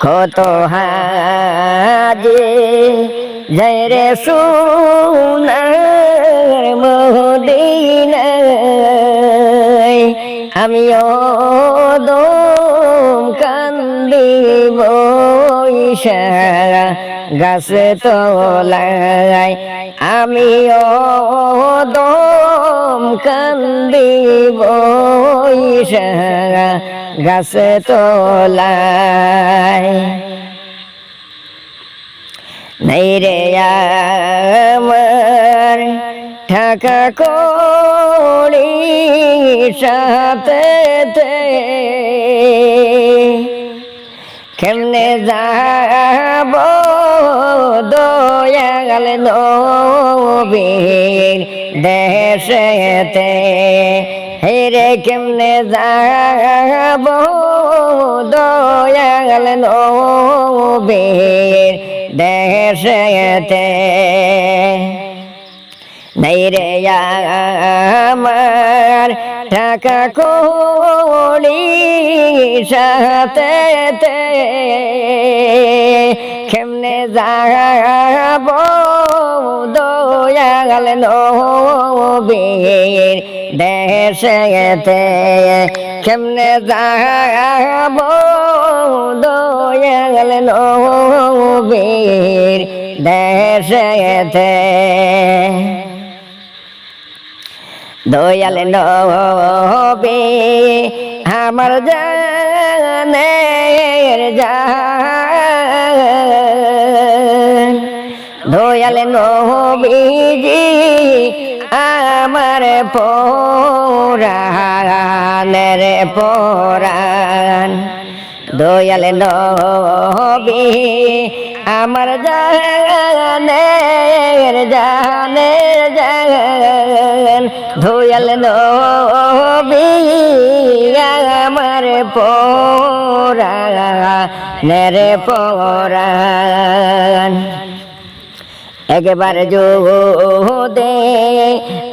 কত হাজি যায় রে সোনার মদিনায়, আমিও দম কান্দি বইসা গাছে তলায়, আমিও দম কান্দি বইসা গাছে তলায়। নাই রে আমার টাকা কড়ি সাথে, কেমনে যাব দয়াল নবীর দেশেতে, হেরে কেমনে যাব দয়াল নবীর দেশেতে। নাই রে আমার টাকা কড়ি সাথে, কেমনে যাব দয়াল নবীর দেশেতে, কেমনে যাব দয়াল নবীর দেশেতে। দয়াল নবী আমার জানের জান, দয়াল নবীজি আমার পরাণের পরাণ, দয়াল নবী আমার জানের জানের জান, দয়াল নবী আমার পরাণের পরাণ। একবার যদি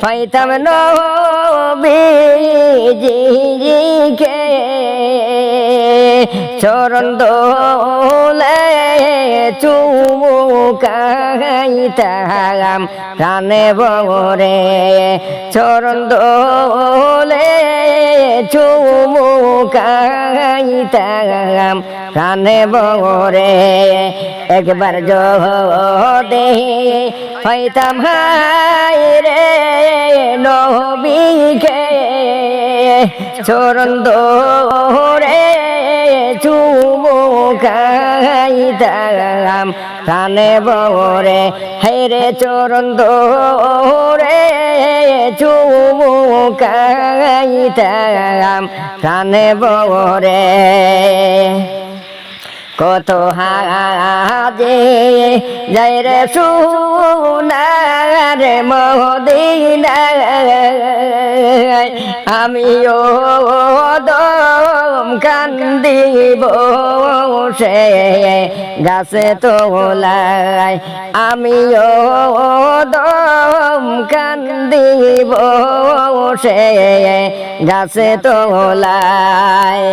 পাইতাম নবীজিকে চরণ দোলে চুমুকাইতাম প্রাণে বরে, চরণ দোলে চুমুকাইতাম প্রাণে বরে। একবার যদি পাইতাম হায় রে নবীকে চরণ ধরে চুমুকাইতাম প্রাণে বরে, হেরে চরণ ধরে চুমুকাইতাম প্রাণে বরে। কত হাজে যায় রে সোনার মদিনায়, আমিও দম কান্দি বসে গাছে তলায়, আমিও দম কান্দি বসে গাছে তলায়।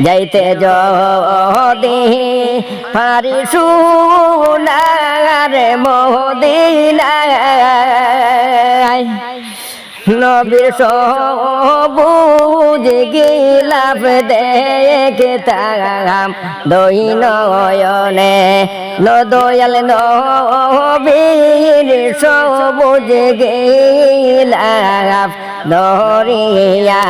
যাইতে যদি পারি সোনার মদিনায়, নবীর সবুজ গিলাফ দেখতাম দুই নয়নে, দয়াল নবীর সবুজ গিলাফ ধরিয়া।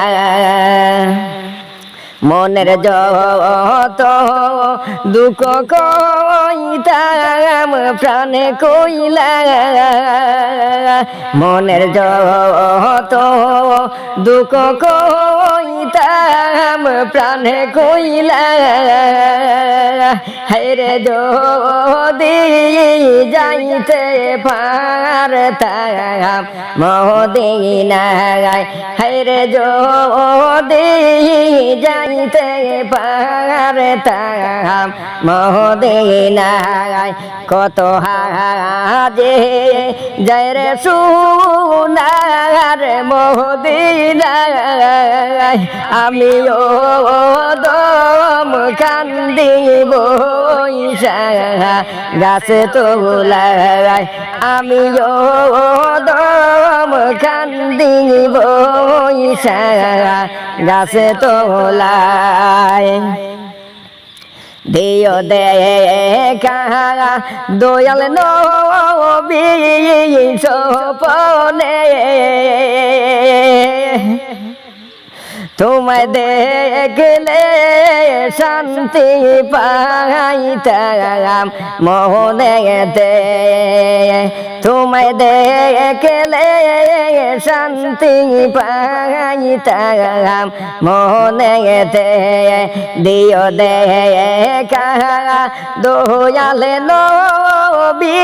মনের যত দুঃখ কইতাম প্রাণে কইলা, মনের যত দুঃখ কইতাম প্রাণে কইলা, হেরে যদি যাইতে পারতাম মদিনায়, হেরে যদি যাইতে পারতাম মদিনায়। কত হাজে যায় রে সোনার মদিনায়, আমিও দম কান্দি বইসা গাছে তোলায় আমিও দম কান্দি বইসা গাছে তোলায় দিও দেখা দয়াল নবী সপনে তোমায় দেখলে শান্তি পাইতাম মনেতে তোমায় দেখলে শান্তি পাইতাম মনেতে দিও দেখা দয়াল নবী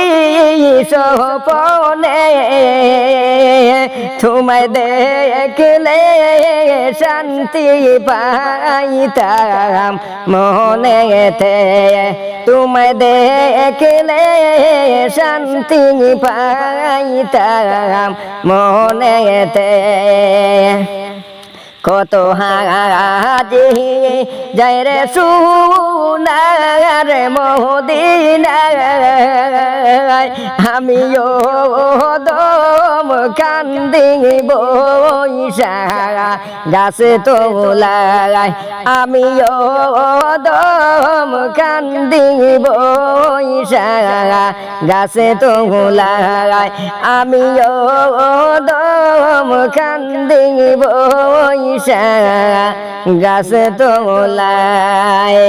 সপনে তোমায় দেখলে শান্তি পাইতাম মনেতে তোমায় দেখলে শান্তি পাইতাম মনেতে কত হাজি যায় রে সোনার মদিনায় আমিও দম কান্দি বইসা গাছে তোলায় আমিও দম কান্দি বইসা গাছে তোলায় আমিও দম কান্দি বইসা গাছে তোলায়